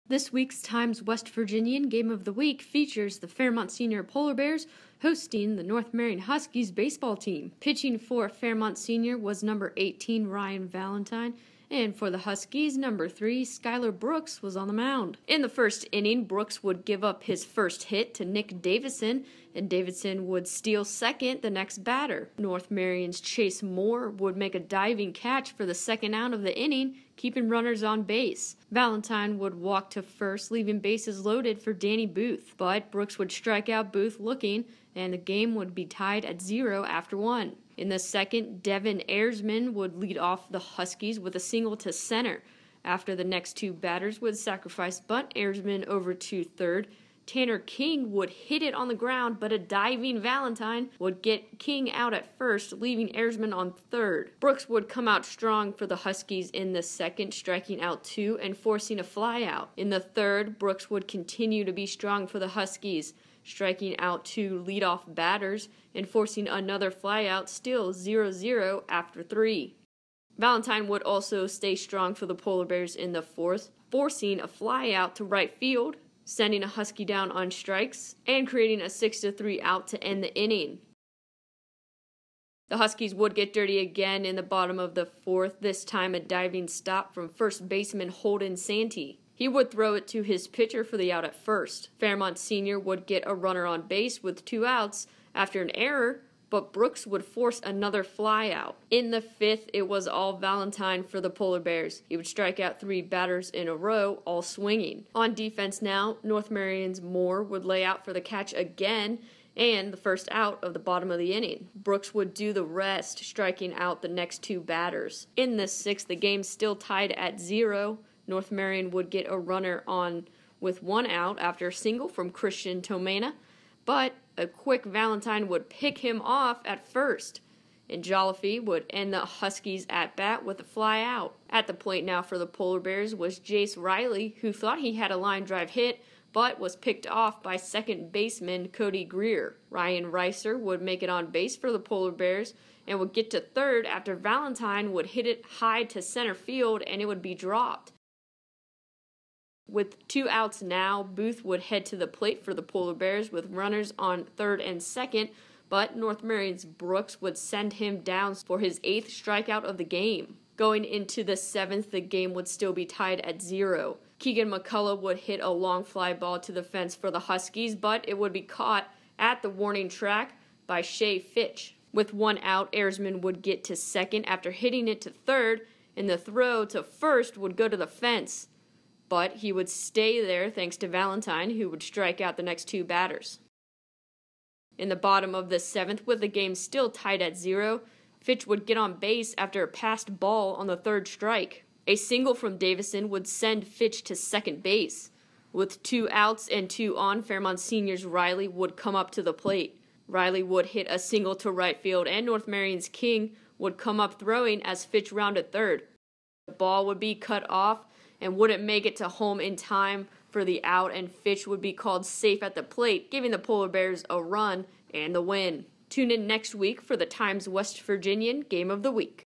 This week's Times West Virginian Game of the Week features the Fairmont Senior Polar Bears hosting the North Marion Huskies baseball team. Pitching for Fairmont Senior was number 18 Ryan Valentine, and for the Huskies, number 3 Skylar Brooks was on the mound. In the first inning, Brooks would give up his first hit to Nick Davidson, and Davidson would steal second the next batter. North Marion's Chase Moore would make a diving catch for the second out of the inning, keeping runners on base. Valentine would walk to first, leaving bases loaded for Danny Booth, but Brooks would strike out Booth looking, and the game would be tied at 0 after 1. In the second, Devin Erzman would lead off the Huskies with a single to center. After the next two batters would sacrifice bunt Erzman over to third, Tanner King would hit it on the ground, but a diving Valentine would get King out at first, leaving Erzman on third. Brooks would come out strong for the Huskies in the second, striking out 2 and forcing a flyout. In the third, Brooks would continue to be strong for the Huskies, striking out 2 leadoff batters and forcing another flyout, still 0-0 after 3. Valentine would also stay strong for the Polar Bears in the fourth, forcing a flyout to right field, sending a Husky down on strikes, and creating a 6-3 out to end the inning. The Huskies would get dirty again in the bottom of the fourth, this time a diving stop from first baseman Holden Santee. He would throw it to his pitcher for the out at first. Fairmont Senior would get a runner on base with 2 outs after an error, but Brooks would force another flyout. In the fifth, it was all Valentine for the Polar Bears. He would strike out 3 batters in a row, all swinging. On defense now, North Marion's Moore would lay out for the catch again and the first out of the bottom of the inning. Brooks would do the rest, striking out the next 2 batters. In the sixth, the game still tied at 0. North Marion would get a runner on with 1 out after a single from Christian Tomena, but a quick Valentine would pick him off at first, and Jolliffe would end the Huskies at-bat with a fly out. At the plate now for the Polar Bears was Jace Riley, who thought he had a line drive hit, but was picked off by second baseman Cody Greer. Ryan Reiser would make it on base for the Polar Bears and would get to third after Valentine would hit it high to center field and it would be dropped. With 2 outs now, Booth would head to the plate for the Polar Bears with runners on third and second, but North Marion's Brooks would send him down for his 8th strikeout of the game. Going into the 7th, the game would still be tied at 0. Keegan McCullough would hit a long fly ball to the fence for the Huskies, but it would be caught at the warning track by Shea Fitch. With 1 out, Erzman would get to second after hitting it to third, and the throw to first would go to the fence. But he would stay there thanks to Valentine, who would strike out the next 2 batters. In the bottom of the 7th, with the game still tied at 0, Fitch would get on base after a passed ball on the 3rd strike. A single from Davison would send Fitch to second base. With 2 outs and 2 on, Fairmont Senior's Riley would come up to the plate. Riley would hit a single to right field, and North Marion's King would come up throwing as Fitch rounded third. The ball would be cut off and wouldn't make it to home in time for the out, and Fitch would be called safe at the plate, giving the Polar Bears a run and the win. Tune in next week for the Times West Virginian Game of the Week.